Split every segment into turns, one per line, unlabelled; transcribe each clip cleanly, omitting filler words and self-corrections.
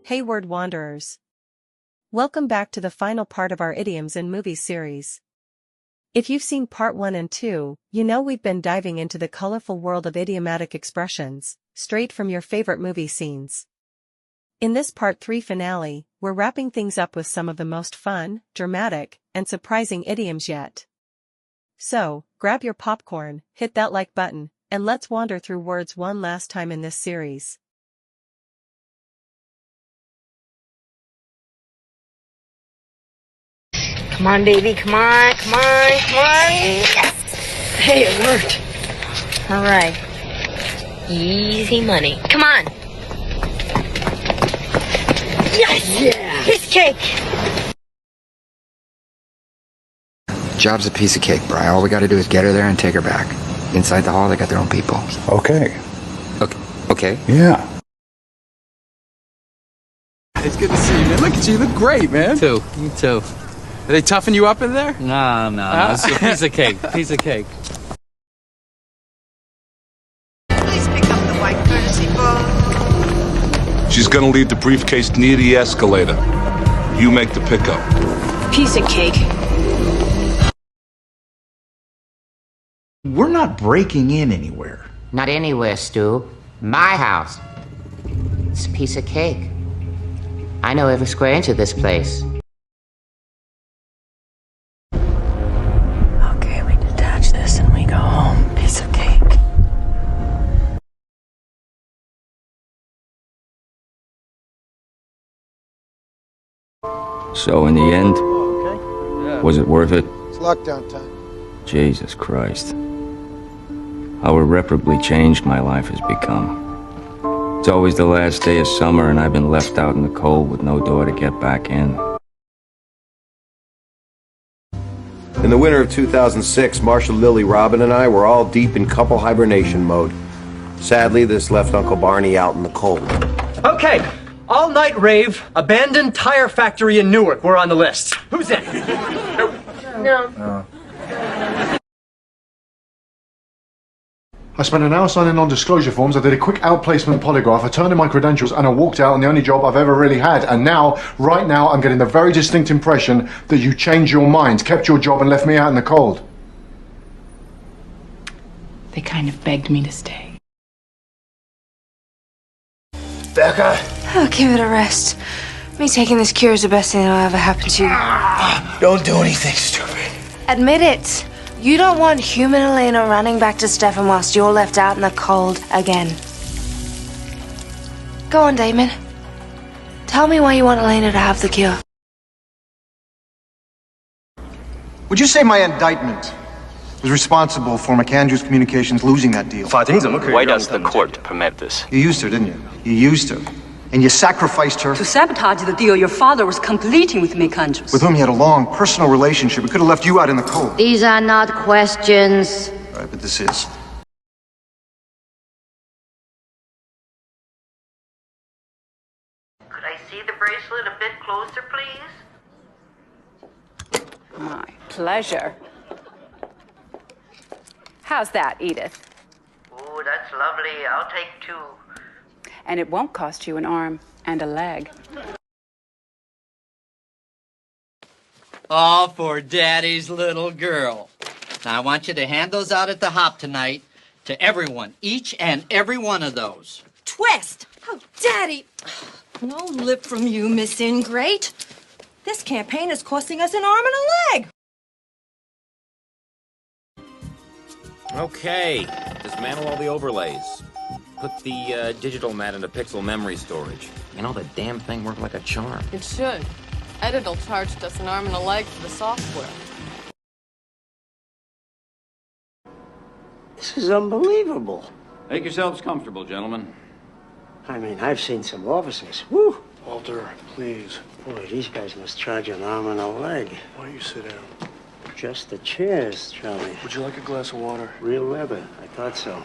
Hey word wanderers. Welcome back to the final part of our Idioms in Movies series. If you've seen part 1 and 2, you know we've been diving into the colorful world of idiomatic expressions, straight from your favorite movie scenes. In this part 3 finale, we're wrapping things up with some of the most fun, dramatic, and surprising idioms yet. So, grab your popcorn, hit that like button, and let's wander through words one last time in this series.
Come on, baby, come on, come on, come on. Yes. Hey, it worked. All right. Easy money. Come on. Yes! Yeah! Piece of cake!
Job's a piece of cake, Bri. All we gotta do is get her there and take her back. Inside the hall, they got their own people.
Okay.
Okay?
Yeah.
It's good to see you, man. Look at you. You look great, man.
You too.
Are they toughing you up in there?
No. It's a piece of cake. Piece of cake.
Please pick up the white courtesy book.
She's gonna leave the briefcase near the escalator. You make the pickup.
Piece of cake.
We're not breaking in anywhere.
Not anywhere, Stu. My house. It's a piece of cake. I know every square inch of this place.
Okay, we detach this and we go home. Piece of cake.
So in the end, was it worth it?
It's lockdown time.
Jesus Christ. How irreparably changed my life has become. It's always the last day of summer and I've been left out in the cold with no door to get back in.
In the winter of 2006, Marshall, Lily, Robin, and I were all deep in couple hibernation mode. Sadly, this left Uncle Barney out in the cold.
Okay, all-night rave, abandoned tire factory in Newark. We're on the list. Who's in?
No.
I spent an hour signing non-disclosure forms, I did a quick outplacement polygraph, I turned in my credentials, and I walked out on the only job I've ever really had. And now, right now, I'm getting the very distinct impression that you changed your mind, kept your job, and left me out in the cold.
They kind of begged me to stay.
Becca!
Oh, give it a rest. Me taking this cure is the best thing that'll ever happen to you.
Don't do anything stupid.
Admit it. You don't want human Elena running back to Stefan whilst you're left out in the cold again. Go on, Damon. Tell me why you want Elena to have the cure.
Would you say my indictment was responsible for McAndrews Communications losing that deal?
Why does the court permit this?
You used her, didn't you? You used her. And you sacrificed her.
To sabotage the deal your father was completing with McAndrews.
With whom you had a long personal relationship. It could have left you out in the cold.
These are not questions.
All right, but this is.
Could I see the bracelet a bit closer, please?
My pleasure. How's that, Edith?
Oh, that's lovely. I'll take 2.
And it won't cost you an arm and a leg.
All for Daddy's little girl. Now I want you to hand those out at the hop tonight to everyone, each and every one of those.
Twist! Oh, Daddy! No lip from you, Miss Ingrate. This campaign is costing us an arm and a leg.
Okay, dismantle all the overlays. Put the digital mat into pixel memory storage. You know, the damn thing worked like a charm.
It should. Edit'll charge us an arm and a leg for the software.
This is unbelievable.
Make yourselves comfortable, gentlemen.
I mean, I've seen some offices. Woo!
Walter, please.
Boy, these guys must charge an arm and a leg.
Why don't you sit down?
Just the chairs, Charlie.
Would you like a glass of water?
Real rubber. I thought so.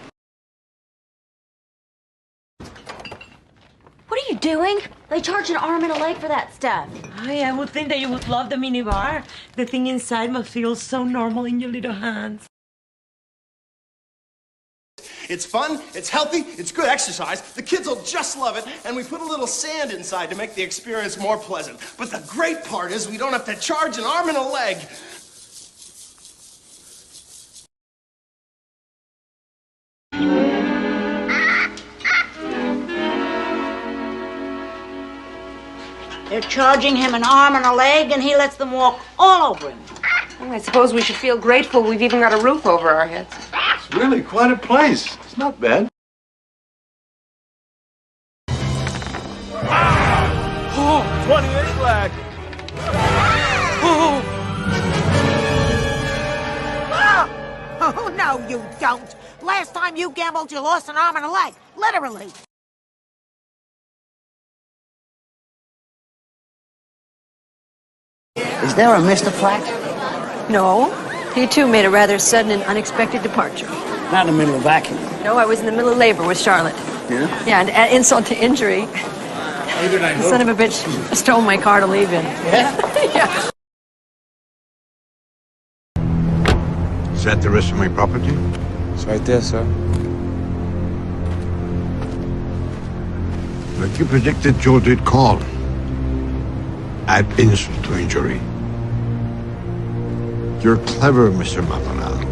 What are you doing? They charge an arm and a leg for that stuff.
I would think that you would love the minibar. The thing inside must feel so normal in your little hands.
It's fun, it's healthy, it's good exercise. The kids will just love it, and we put a little sand inside to make the experience more pleasant. But the great part is we don't have to charge an arm and a leg.
They're charging him an arm and a leg, and he lets them walk all over him.
Well, I suppose we should feel grateful we've even got a roof over our heads.
It's really quite a place. It's not bad.
Oh, 28 flag.
Oh, no, you don't. Last time you gambled, you lost an arm and a leg. Literally.
Is there a Mr. Platt?
No. He too made a rather sudden and unexpected departure.
Not in the middle of vacuum.
No, I was in the middle of labor with Charlotte.
Yeah?
Yeah, and add insult to injury. The son of a bitch stole my car to leave in.
Yeah?
Yeah.
Is that the rest of my property?
It's right there, sir.
Like you predicted, Joe did call. Add insult to injury. You're clever, Mr. Maldonado.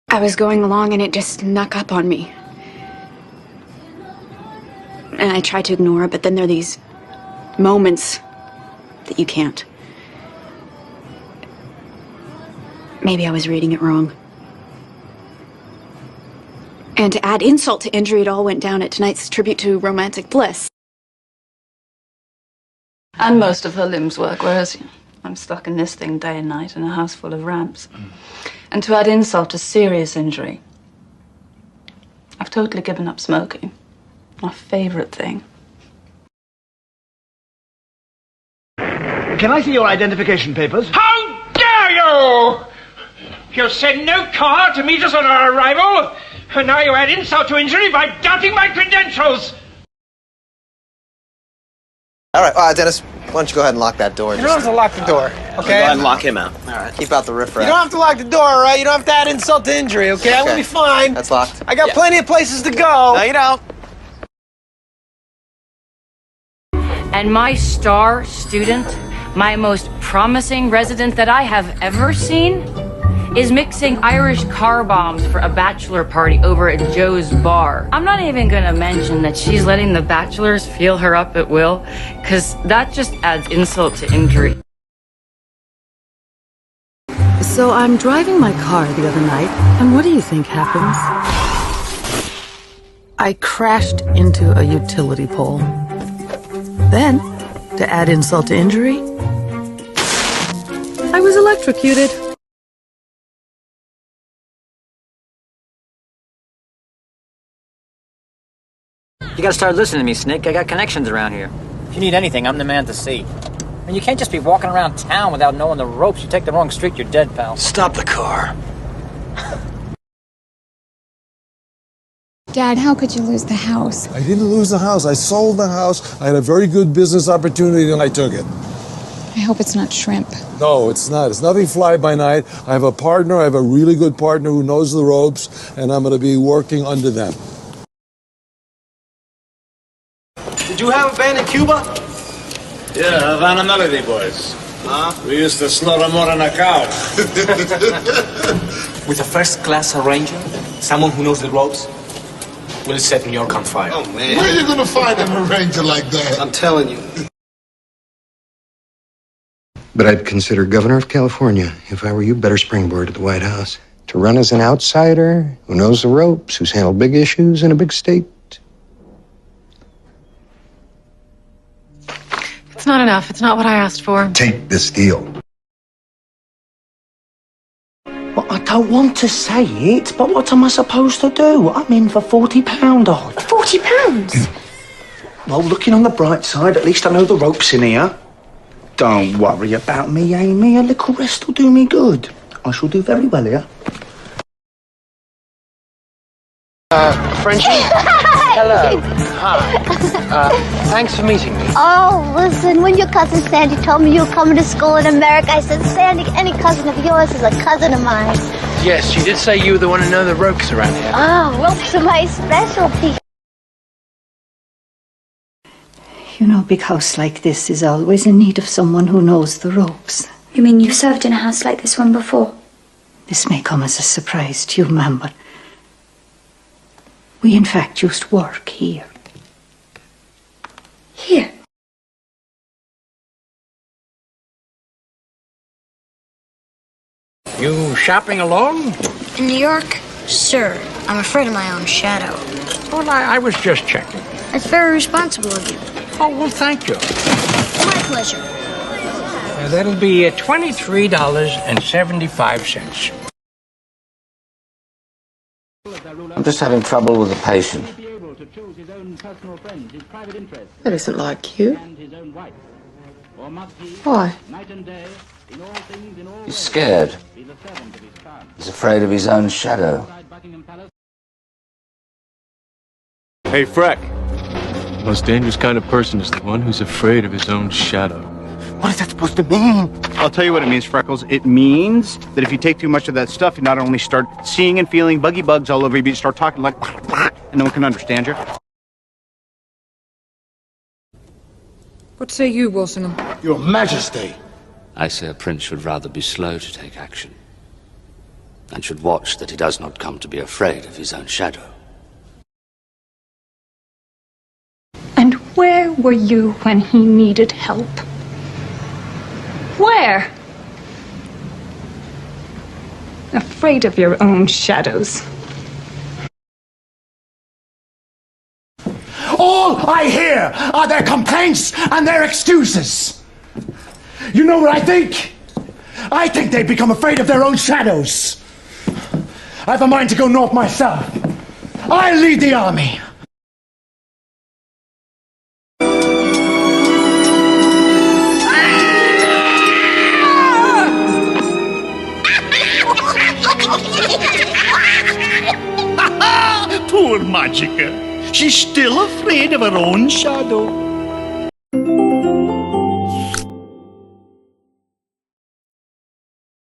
I was going along and it just snuck up on me. And I tried to ignore it, but then there are these moments that you can't. Maybe I was reading it wrong. And to add insult to injury, it all went down at tonight's tribute to romantic bliss.
And most of her limbs work, whereas I'm stuck in this thing day and night in a house full of ramps. And to add insult to serious injury, I've totally given up smoking. My favorite thing.
Can I see your identification papers?
How dare you! You said no car to meet us on our arrival, and now you add insult to injury by doubting my credentials!
All right, Dennis, why don't you go ahead and lock that door?
You don't have to lock the door, okay?
Go ahead and lock him out. All right. Keep out the riffraff.
You don't have to lock the door, all right? You don't have to add insult to injury, okay? I'm gonna be fine.
That's locked.
I got plenty of places to go.
No, you don't.
And my star student, my most promising resident that I have ever seen, is mixing Irish car bombs for a bachelor party over at Joe's bar. I'm not even gonna mention that she's letting the bachelors feel her up at will, because that just adds insult to injury.
So I'm driving my car the other night, and what do you think happens? I crashed into a utility pole. Then, to add insult to injury, I was electrocuted.
You gotta start listening to me, Snick. I got connections around here.
If you need anything, I'm the man to see. And you can't just be walking around town without knowing the ropes. You take the wrong street, you're dead, pal.
Stop the car.
Dad, how could you lose the house?
I didn't lose the house. I sold the house. I had a very good business opportunity and I took it.
I hope it's not shrimp.
No, it's not. It's nothing fly by night. I have a partner. I have a really good partner who knows the ropes, and I'm going to be working under them.
Did you have a band in Cuba?
Yeah, Havana Melody Boys.
Huh?
We used to slaughter them more than a cow.
With a first-class arranger, someone who knows the ropes, we'll set New York on fire.
Oh, man.
Where are you going to find an arranger like that?
I'm telling you.
But I'd consider governor of California, if I were you, better springboard to the White House. To run as an outsider who knows the ropes, who's handled big issues in a big state.
It's not enough. It's not what I asked for.
Take this deal.
Well, I don't want to say it, but what am I supposed to do? I'm in for £40 odd.
£40?
Well, looking on the bright side, at least I know the ropes in here. Don't worry about me, Amy. A little rest will do me good. I shall do very well here.
Frenchie?
Hello. Hi. Thanks for meeting me.
Oh, listen, when your cousin Sandy told me you were coming to school in America, I said, Sandy, any cousin of yours is a cousin of mine.
Yes, she did say you were the one who know the ropes around here.
Oh, ropes are my specialty.
You know, a big house like this is always in need of someone who knows the ropes.
You mean you've served in a house like this one before?
This may come as a surprise to you, ma'am, but we in fact used to work here.
Here?
You shopping alone?
In New York? Sir, I'm afraid of my own shadow.
Well, I was just checking.
That's very responsible of you.
Oh, well, thank you.
My pleasure.
That'll be $23.75.
I'm just having trouble with the patient.
That isn't like you. Why?
He's scared. He's afraid of his own shadow.
Hey, Freck. The most dangerous kind of person is the one who's afraid of his own shadow.
What is that supposed to mean?
I'll tell you what it means, Freckles. It means that if you take too much of that stuff, you not only start seeing and feeling buggy bugs all over you, but you start talking like and no one can understand you.
What say you, Walsingham?
Your Majesty.
I say a prince should rather be slow to take action, and should watch that he does not come to be afraid of his own shadow.
And where were you when he needed help? Where? Afraid of your own shadows.
All I hear are their complaints and their excuses. You know what I think? I think they've become afraid of their own shadows. I have a mind to go north myself. I lead the army.
Poor Magica. She's still afraid of her own shadow.